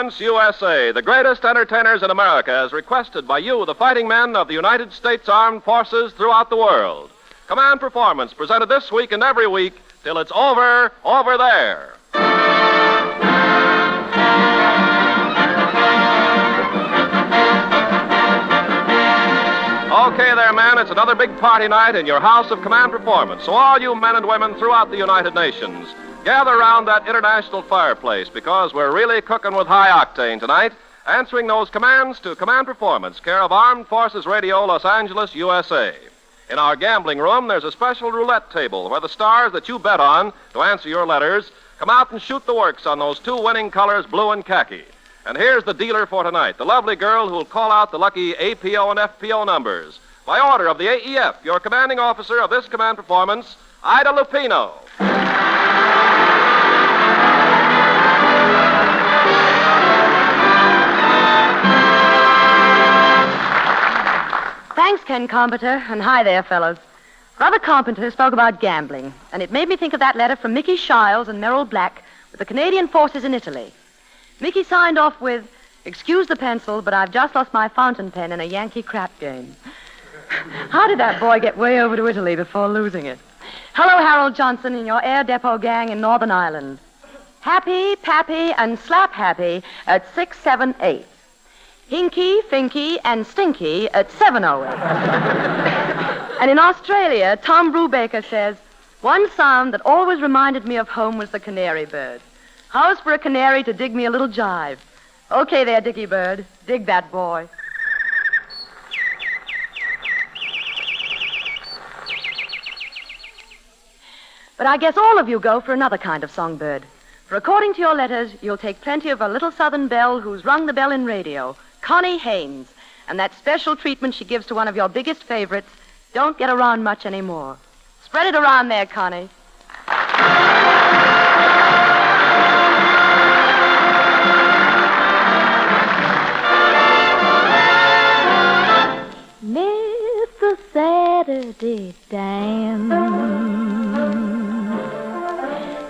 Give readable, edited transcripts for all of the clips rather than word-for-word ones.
Performance USA, the greatest entertainers in America, as requested by you, the fighting men of the United States Armed Forces throughout the world. Command Performance, presented this week and every week till it's over there. Okay there, men, it's another big party night in your house of Command Performance. So all you men and women throughout the United Nations, gather around that international fireplace because we're really cooking with high octane tonight, answering those commands to Command Performance, care of Armed Forces Radio, Los Angeles, USA. In our gambling room, there's a special roulette table where the stars that you bet on to answer your letters come out and shoot the works on those two winning colors, blue and khaki. And here's the dealer for tonight, the lovely girl who'll call out the lucky APO and FPO numbers. By order of the AEF, your commanding officer of this Command Performance, Ida Lupino. Thanks, Ken Carpenter, and hi there, fellows. Brother Carpenter spoke about gambling, and it made me think of that letter from Mickey Shiles and Merrill Black with the Canadian forces in Italy. Mickey signed off with, "Excuse the pencil, but I've just lost my fountain pen in a Yankee crap game." How did that boy get way over to Italy before losing it? Hello, Harold Johnson and your Air Depot gang in Northern Ireland. Happy, Pappy, and Slap Happy at 678. Hinky, Finky, and Stinky at 708. And in Australia, Tom Brubaker says, "One sound that always reminded me of home was the canary bird. How's for a canary to dig me a little jive? Okay there, Dickie Bird. Dig that boy." But I guess all of you go for another kind of songbird. For according to your letters, you'll take plenty of a little southern belle who's rung the bell in radio, Connie Haynes, and that special treatment she gives to one of your biggest favorites don't get around much anymore. Spread it around there, Connie. Missed the Saturday dance.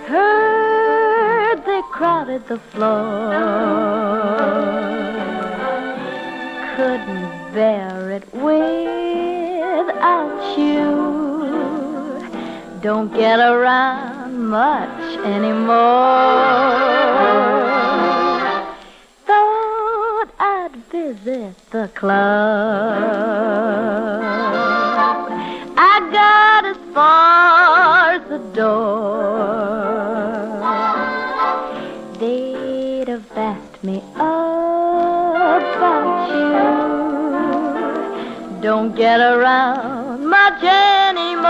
Heard they crowded the floor. Couldn't bear it without you. Don't get around much anymore. Thought I'd visit the club. I got as far as the door. They'd have asked me about you. Don't get around much anymore.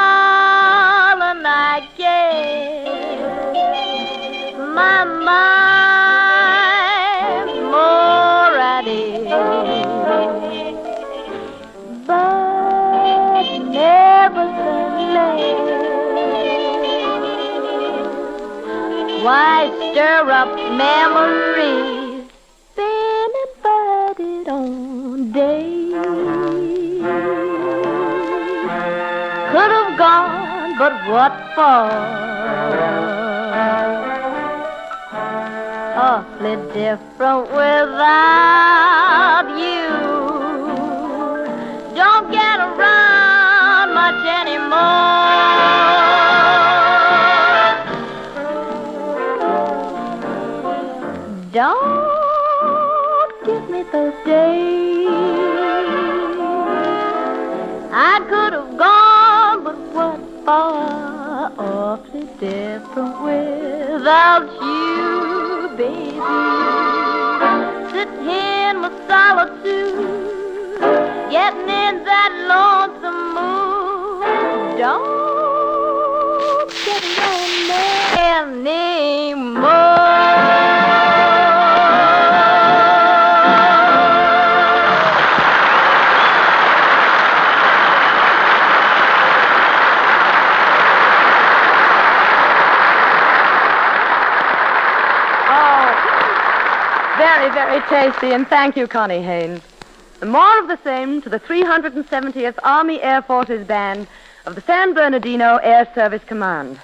Darling, I guess my mind more at ease, but nevertheless, why stir up memories, been invited on days. Could have gone, but what for? Awfully different without you. Don't get around much anymore. Don't give me those days. I could have gone, but what for? Awfully different without you, baby. Sitting in my solitude, getting in that lonesome mood. Don't get on me anymore. Very, very tasty, and thank you, Connie Haynes. The more of the same to the 370th Army Air Forces Band of the San Bernardino Air Service Command.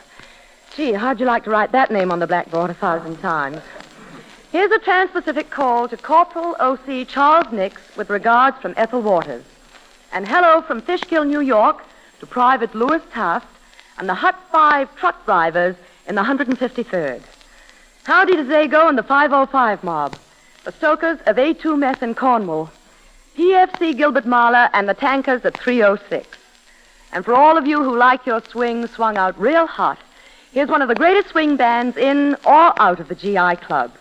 Gee, how'd you like to write that name on the blackboard 1,000 times? Here's a Trans-Pacific call to Corporal O.C. Charles Nix with regards from Ethel Waters. And hello from Fishkill, New York to Private Louis Taft and the Hut 5 truck drivers in the 153rd. Howdy does they go in the 505 mob, the stokers of A2 Mess in Cornwall, PFC Gilbert Mahler and the tankers at 306. And for all of you who like your swing swung out real hot, here's one of the greatest swing bands in or out of the GI Club.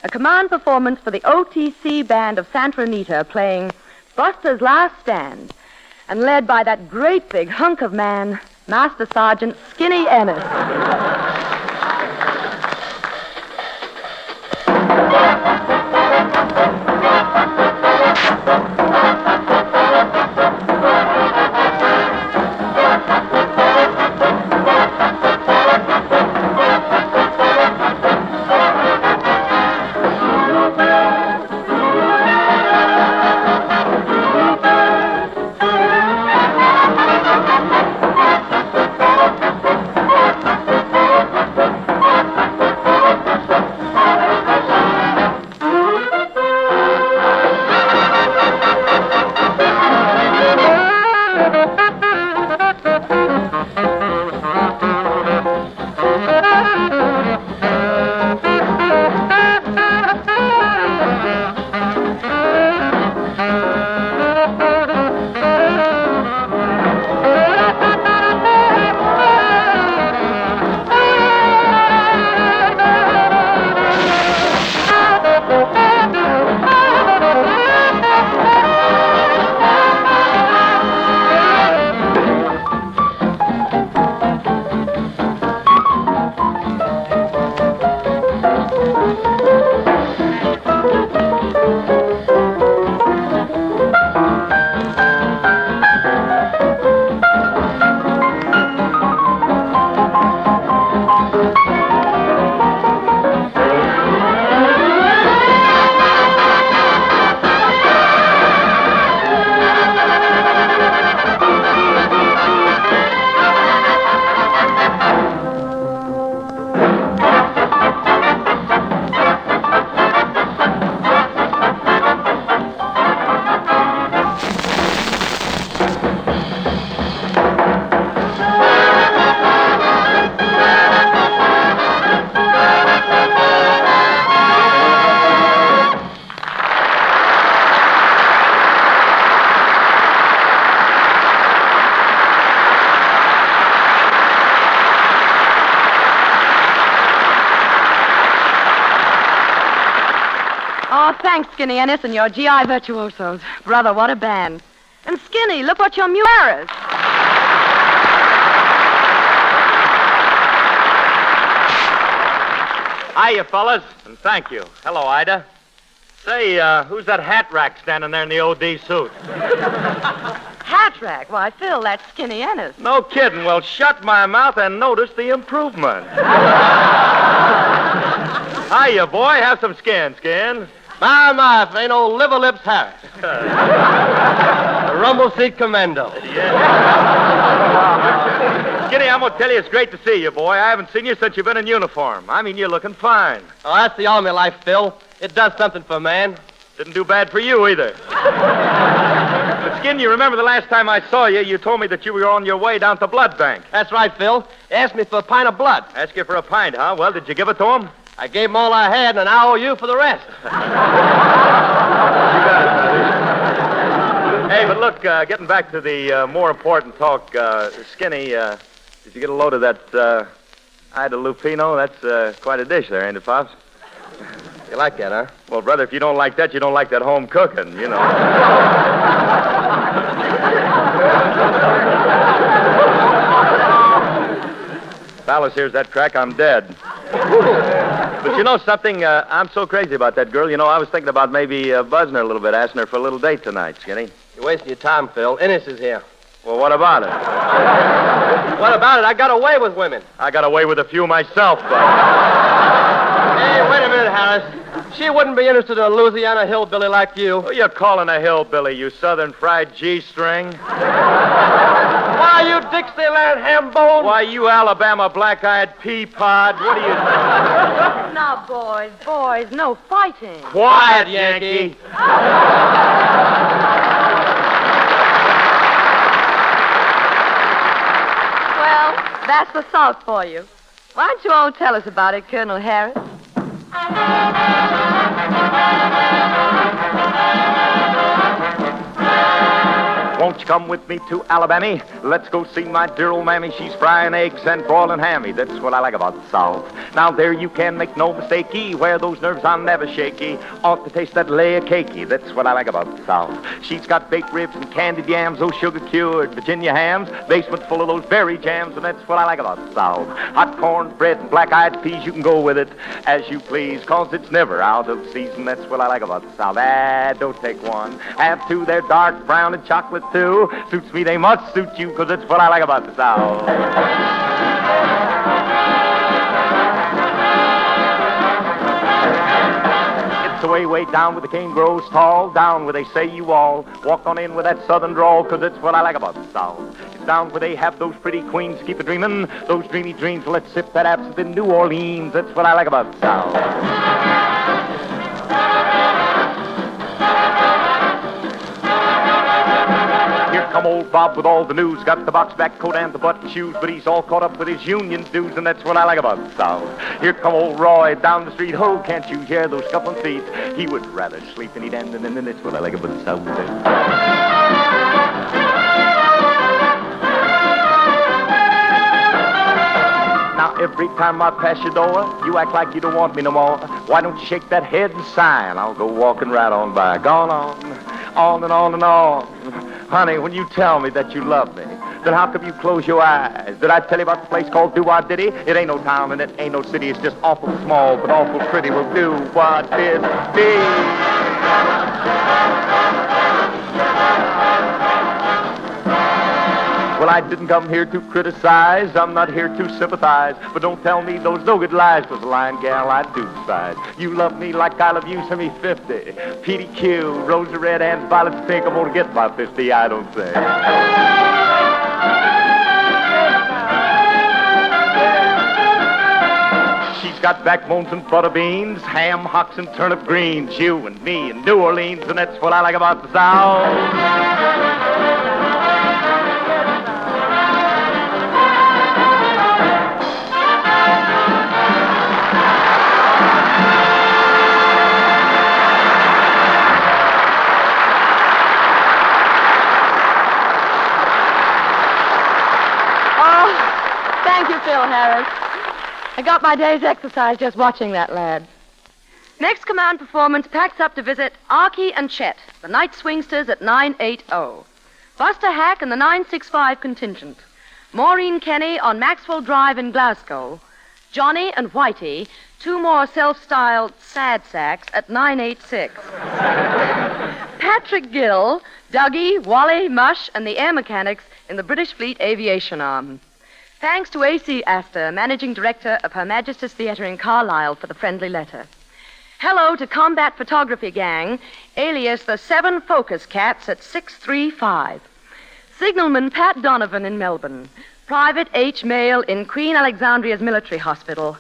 A command performance for the OTC band of Santa Anita playing Buster's Last Stand and led by that great big hunk of man, Master Sergeant Skinnay Ennis. Oh, thanks, Skinnay Ennis and your GI virtuosos. Brother, what a band. And Skinny, look what your mule is. Hiya, fellas, and thank you. Hello, Ida. Say, who's that hat rack standing there in the OD suit? Hat rack? Why, Phil, that's Skinnay Ennis. No kidding. Well, shut my mouth and notice the improvement. Hiya, boy. Have some skin. My, if ain't old Liver Lips Harris. The rumble seat commando. Skinny, I'm going to tell you, it's great to see you, boy. I haven't seen you since you've been in uniform. I mean, you're looking fine. Oh, that's the Army life, Phil. It does something for a man. Didn't do bad for you, either. But, Skin, you remember the last time I saw you, you told me that you were on your way down to Blood Bank. That's right, Phil. He asked me for a pint of blood. Asked you for a pint, huh? Well, did you give it to him? I gave him all I had, and I owe you for the rest. Hey, but look, getting back to the more important talk, Skinny, did you get a load of that Ida Lupino? That's quite a dish there, ain't it, Pops? You like that, huh? Well, brother, if you don't like that, you don't like that home cooking, you know. Palace hears that crack, I'm dead. But you know something? I'm so crazy about that girl. You know, I was thinking about maybe buzzing her a little bit, asking her for a little date tonight, Skinny. You're wasting your time, Phil. Ennis is here. Well, what about it? What about it? I got away with women. I got away with a few myself, but... Hey, wait a minute, Harris. She wouldn't be interested in a Louisiana hillbilly like you. Who you calling a hillbilly, you southern fried G-string? Why, you Dixieland ham bone? Why, you Alabama black-eyed pea pod? What are you... Now, boys, no fighting. Quiet, Yankee. Well, that's the South for you. Why don't you all tell us about it, Colonel Harris? Won't you come with me to Alabama? Let's go see my dear old mammy. She's frying eggs and boiling hammy. That's what I like about the South. Now there you can make no mistakey. Where those nerves are never shaky. Ought to taste that layer cakey. That's what I like about the South. She's got baked ribs and candied yams, those sugar-cured Virginia hams, basement full of those berry jams, and that's what I like about the South. Hot corn, bread, and black-eyed peas, you can go with it as you please, 'cause it's never out of season. That's what I like about the South. Don't take one. Have two. They're dark brown and chocolate too. Suits me, they must suit you, 'cause it's what I like about the South. It's way down where the cane grows tall, down where they say you all walk on in with that southern drawl, 'cause it's what I like about the South. It's down where they have those pretty queens keep a dreamin', those dreamy dreams. Let's sip that absinthe in New Orleans. That's what I like about the South. Here come old Bob with all the news. Got the box back coat and the button shoes, but he's all caught up with his union dues, and that's what I like about the South. Here come old Roy down the street. Oh, can't you hear those scuffling feet? He would rather sleep than eat, and that's what I like about the South. Now, every time I pass your door, you act like you don't want me no more. Why don't you shake that head and sigh, and I'll go walking right on by. Gone on and on and on. Honey, when you tell me that you love me, then how come you close your eyes? Did I tell you about the place called Do-Wah-Diddy? It ain't no town and it ain't no city. It's just awful small, but awful pretty. Will Do-Wah-Diddy. Well, I didn't come here to criticize. I'm not here to sympathize. But don't tell me those no good lies, 'cause lying gal, I do despise. You love me like I love you, send me 50. PDQ, rosy red and violet pink. I'm gonna get my 50, I don't say. She's got backbones and butter beans, ham hocks and turnip greens. You and me in New Orleans, and that's what I like about the South. Thank you, Phil Harris. I got my day's exercise just watching that lad. Next command performance packs up to visit Archie and Chet, the Night Swingsters at 980. Buster Hack and the 965 contingent. Maureen Kenny on Maxwell Drive in Glasgow. Johnny and Whitey, two more self-styled sad sacks at 986. Patrick Gill, Dougie, Wally, Mush, and the air mechanics in the British Fleet Aviation Arm. Thanks to A.C. Astor, Managing Director of Her Majesty's Theatre in Carlisle, for the friendly letter. Hello to Combat Photography Gang, alias the 7 Focus Cats at 635. Signalman Pat Donovan in Melbourne. Private H. Mail in Queen Alexandria's Military Hospital.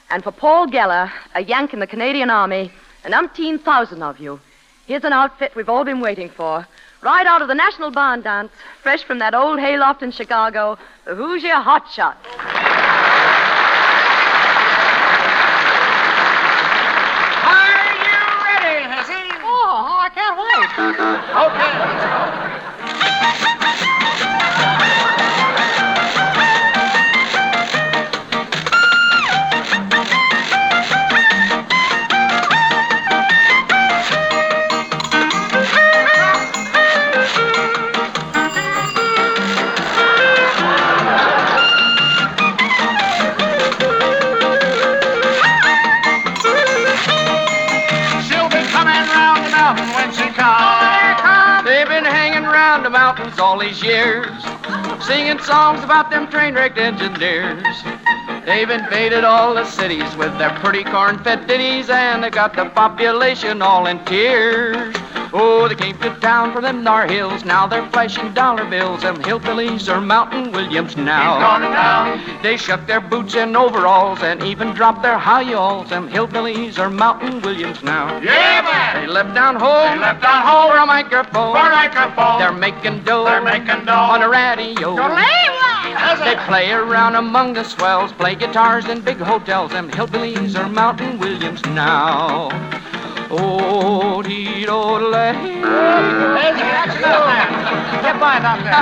And for Paul Geller, a Yank in the Canadian Army, and umpteen thousand of you. Here's an outfit we've all been waiting for. Right out of the National Barn Dance, fresh from that old hayloft in Chicago, the Hoosier Hot Shots. Are you ready, Hissy? Oh, I can't wait. Okay, let's go. The mountains all these years, singing songs about them train-wrecked engineers. They've invaded all the cities with their pretty corn-fed ditties, and they got the population all in tears. Oh, they came to town from them Nar Hills, now they're flashing dollar bills. Them hillbillies are Mountain Williams now. He's gone to town. They shuck their boots and overalls and even dropped their high-yalls. Them hillbillies are Mountain Williams now. Yeah, man. They left down home. They left down home. For a microphone. For a microphone. They're making dough. They're making dough. On a radio. That's They it. play around among the swells, play guitars in big hotels. Them hillbillies are Mountain Williams now. Oh, dee-do-lay. Get by down there.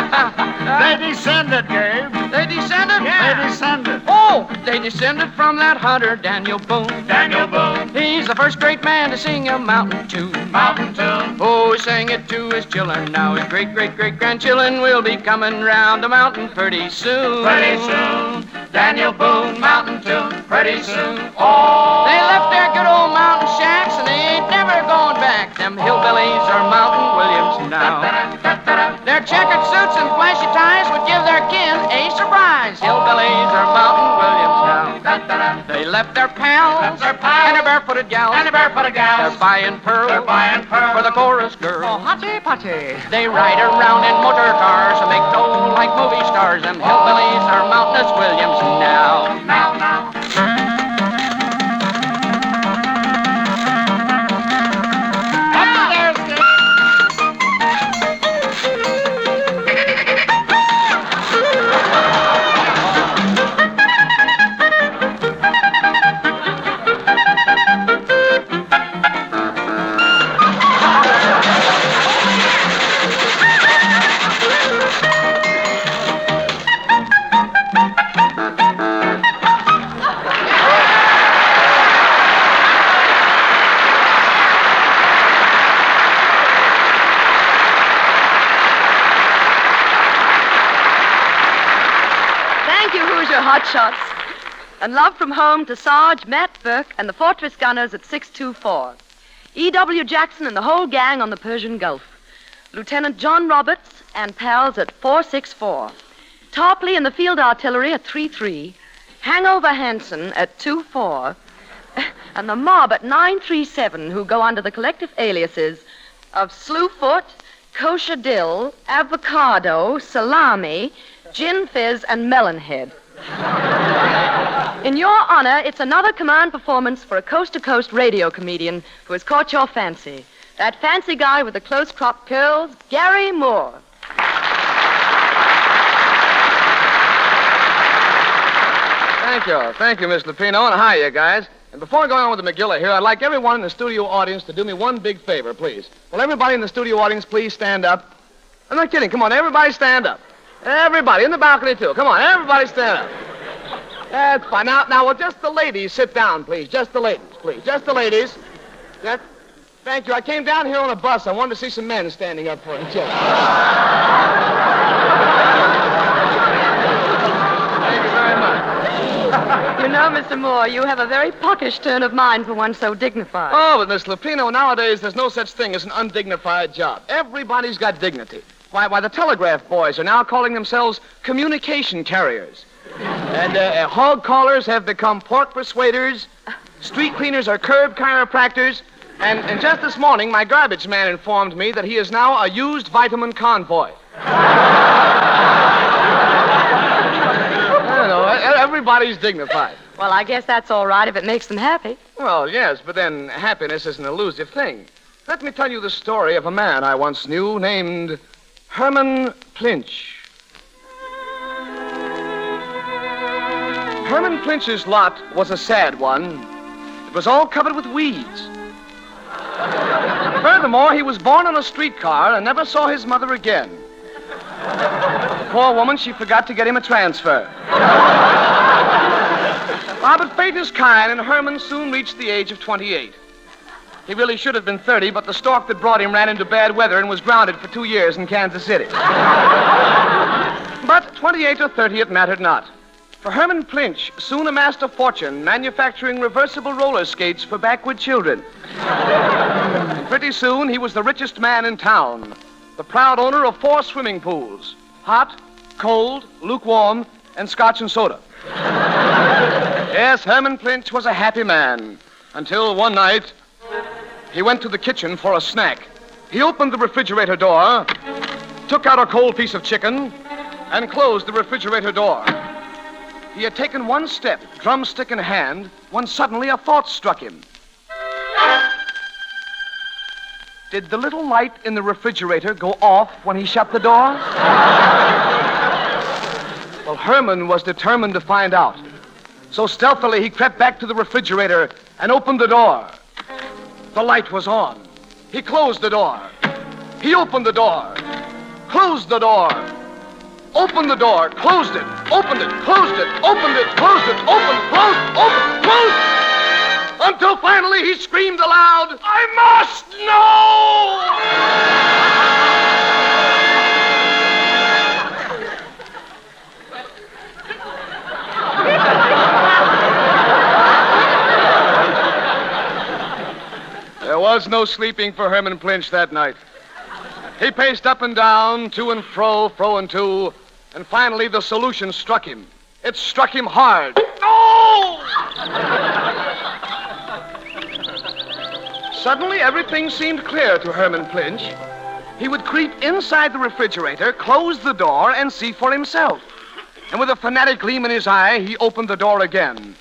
They descended, Gabe. They descended? Yeah. They descended. Oh, they descended from that hunter, Daniel Boone. Daniel Boone. He's the first great man to sing a mountain tune. Mountain tune. Oh, he sang it to his children. Now his great-great-great-grandchildren will be coming round the mountain pretty soon. Pretty soon. Daniel Boone, mountain tune. Pretty soon. Oh. They left their good old mountain shacks and they ain't never going back. Them hillbillies are Mountain Williams now. Their checkered suits and flashy ties would give their kin a surprise. Hillbillies are Mountain Williams now. They left their pals, and their barefooted gals. And the barefooted gals. They're buying pearls. They're buying pearls. For the chorus girls. Oh, hotty potty. They ride around in motor cars and make dough like movie stars. Them hillbillies are Mountainous Williams now. Now. Hot shots. And love from home to Sarge, Matt Burke, and the Fortress Gunners at 624. E.W. Jackson and the whole gang on the Persian Gulf. Lieutenant John Roberts and pals at 464. Tarpley and the Field Artillery at 33. Hangover Hanson at 24. And the mob at 937, who go under the collective aliases of Slewfoot, Kosher Dill, Avocado, Salami, Gin Fizz, and Melonhead. In your honor, it's another command performance for a coast-to-coast radio comedian who has caught your fancy. That fancy guy with the close-cropped curls, Garry Moore. Thank you, Miss Lupino, and hi, you guys. And before going on with the McGilla here, I'd like everyone in the studio audience to do me one big favor, please. Will everybody in the studio audience please stand up? I'm not kidding. Come on, everybody stand up. Everybody, in the balcony, too. Come on, everybody stand up. That's fine. Now, will just the ladies sit down, please? Just the ladies, please. Just the ladies. Thank you. I came down here on a bus. I wanted to see some men standing up for each other. Thank you very much. You know, Mr. Moore, you have a very puckish turn of mind for one so dignified. Oh, but Miss Lupino, nowadays there's no such thing as an undignified job. Everybody's got dignity. Why, the telegraph boys are now calling themselves communication carriers. And hog callers have become pork persuaders. Street cleaners are curb chiropractors. And just this morning, my garbage man informed me that he is now a used vitamin convoy. I don't know, everybody's dignified. Well, I guess that's all right if it makes them happy. Well, yes, but then happiness is an elusive thing. Let me tell you the story of a man I once knew named Herman Plinch. Herman Plinch's lot was a sad one. It was all covered with weeds. Furthermore, he was born on a streetcar and never saw his mother again. Poor woman, she forgot to get him a transfer. But fate is kind, and Herman soon reached the age of 28. He really should have been 30, but the stork that brought him ran into bad weather and was grounded for 2 years in Kansas City. But 28 or 30, it mattered not. For Herman Plinch soon amassed a fortune manufacturing reversible roller skates for backward children. And pretty soon, he was the richest man in town, the proud owner of 4 swimming pools, hot, cold, lukewarm, and scotch and soda. Yes, Herman Plinch was a happy man until one night he went to the kitchen for a snack. He opened the refrigerator door, took out a cold piece of chicken, and closed the refrigerator door. He had taken one step, drumstick in hand, when suddenly a thought struck him. Did the little light in the refrigerator go off when he shut the door? Well, Herman was determined to find out. So stealthily, he crept back to the refrigerator and opened the door. The light was on. He closed the door. He opened the door, closed the door, opened the door, closed it, opened it, closed it, opened it, closed it, opened, closed, until finally he screamed aloud, "I must know!" There was no sleeping for Herman Plinch that night. He paced up and down, to and fro, fro and to, and finally the solution struck him. It struck him hard. No! Suddenly, everything seemed clear to Herman Plinch. He would creep inside the refrigerator, close the door, and see for himself. And with a fanatic gleam in his eye, he opened the door again.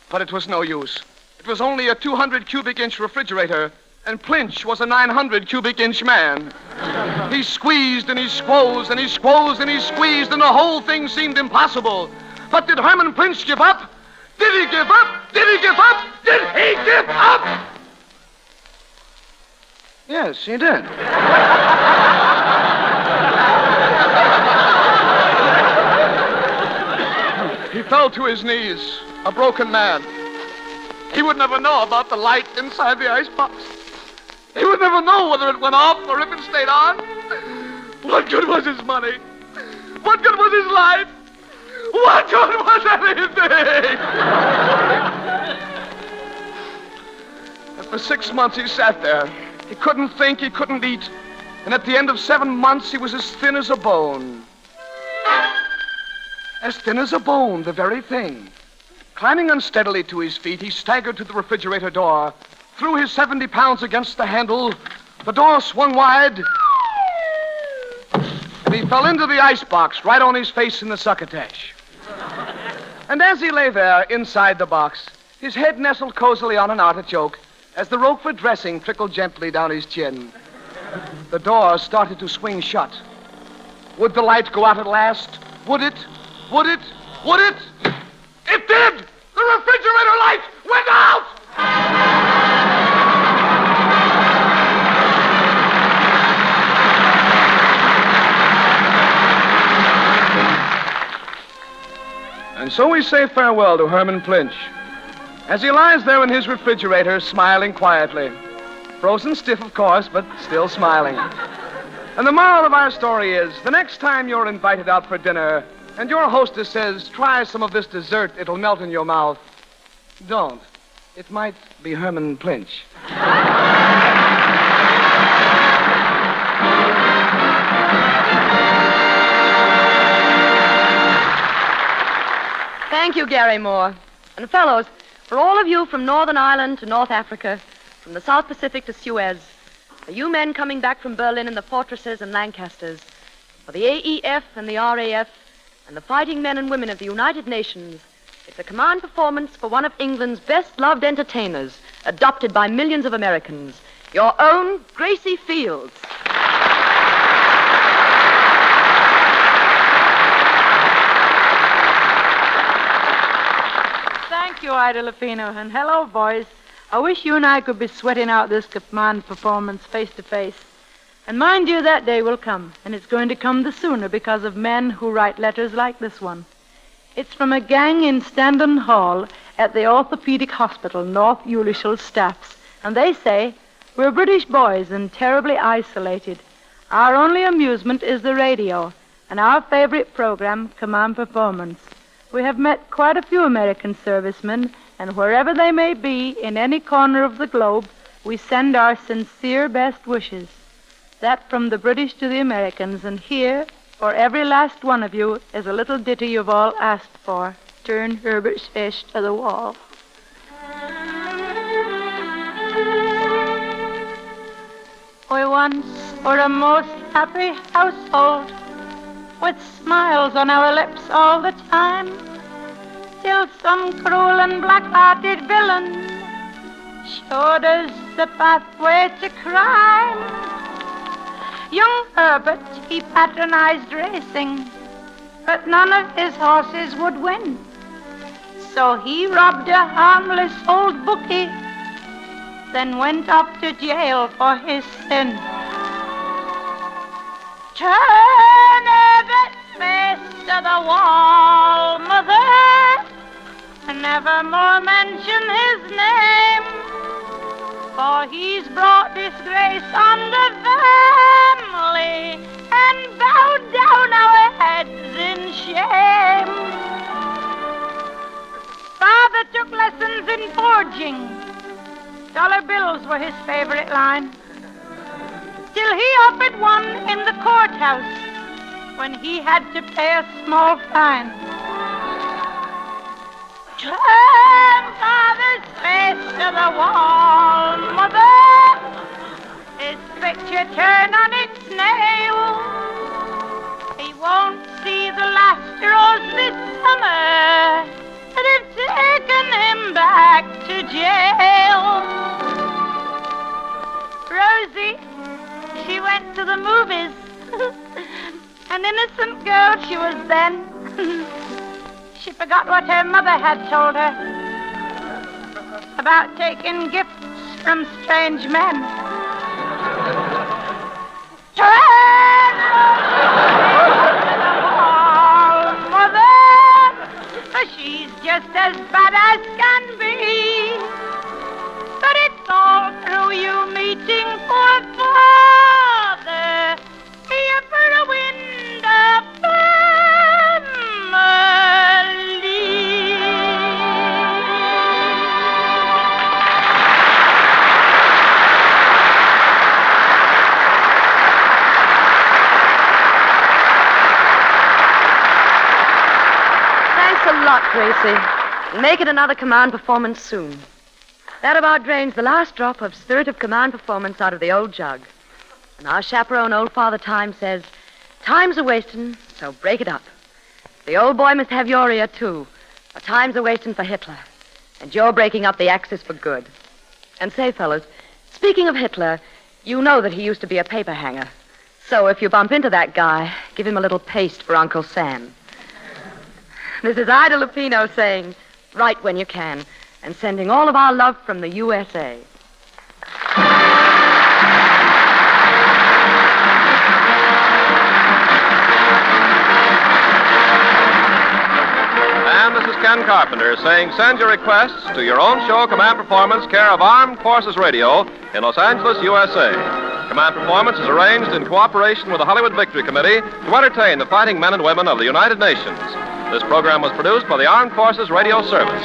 But it was no use. It was only a 200 cubic inch refrigerator, and Plinch was a 900 cubic inch man. He squeezed and he squoze and he squoze and he squeezed, and the whole thing seemed impossible. But did Herman Plinch give up? Did he give up? Did he give up? Did he give up? Yes, he did. He fell to his knees, a broken man. He would never know about the light inside the icebox. He would never know whether it went off or if it stayed on. What good was his money? What good was his life? What good was anything? And for 6 months he sat there. He couldn't think, he couldn't eat. And at the end of 7 months, he was as thin as a bone. As thin as a bone, the very thing. Climbing unsteadily to his feet, he staggered to the refrigerator door, threw his 70 pounds against the handle. The door swung wide, and he fell into the icebox right on his face in the succotash. And as he lay there inside the box, his head nestled cozily on an artichoke, as the rope for dressing trickled gently down his chin, the door started to swing shut. Would the light go out at last? Would it? Would it? Would it? It did! The refrigerator light went out! And so we say farewell to Herman Plinch, as he lies there in his refrigerator, smiling quietly. Frozen stiff, of course, but still smiling. And the moral of our story is, the next time you're invited out for dinner and your hostess says, "Try some of this dessert, it'll melt in your mouth," don't. It might be Herman Plinch. Thank you, Garry Moore. And fellows, for all of you from Northern Ireland to North Africa, from the South Pacific to Suez, for you men coming back from Berlin and the fortresses and Lancasters, for the AEF and the RAF, and the fighting men and women of the United Nations, it's a command performance for one of England's best-loved entertainers, adopted by millions of Americans, your own Gracie Fields. Thank you, Ida Lupino, and hello, boys. I wish you and I could be sweating out this command performance face to face. And mind you, that day will come, and it's going to come the sooner because of men who write letters like this one. It's from a gang in Standon Hall at the Orthopedic Hospital, North Ulishall Staffs, and they say, "We're British boys and terribly isolated. Our only amusement is the radio, and our favorite program, Command Performance. We have met quite a few American servicemen, and wherever they may be, in any corner of the globe, we send our sincere best wishes." That from the British to the Americans, and here, for every last one of you, is a little ditty you've all asked for. turned Herbert's face to the wall. We once were a most happy household, with smiles on our lips all the time, till some cruel and black-hearted villain showed us the pathway to crime. Young Herbert, he patronized racing, but none of his horses would win. So he robbed a harmless old bookie, then went off to jail for his sin. Turn Herbert's face to the wall, Mother, and never more mention his name, for he's brought disgrace on the family and bowed down our heads in shame. Father took lessons in forging. Dollar bills were his favorite line, till he offered one in the courthouse when he had to pay a small fine. Turn Father's face to the wall, Mother, his picture turn on its nail. He won't see the last rose this summer that have taken him back to jail. Rosie, she went to the movies. An innocent girl she was then. She forgot what her mother had told her about taking gifts from strange men. Turn Mother, for she's just as bad as can be. But it's all through you meeting poor Father here for a wind of Thanks a lot, Gracie. Make it another command performance soon. That about drains the last drop of spirit of command performance out of the old jug. And our chaperone, Old Father Time, says, time's a-wasting, so break it up. The old boy must have your ear, too. For time's a-wasting for Hitler. And you're breaking up the Axis for good. And say, fellas, speaking of Hitler, you know that he used to be a paper hanger. So if you bump into that guy, give him a little paste for Uncle Sam. This is Ida Lupino saying, write when you can, and sending all of our love from the USA. And this is Ken Carpenter saying send your requests to your own show, Command Performance, care of Armed Forces Radio in Los Angeles, USA. Command Performance is arranged in cooperation with the Hollywood Victory Committee to entertain the fighting men and women of the United Nations. This program was produced by the Armed Forces Radio Service.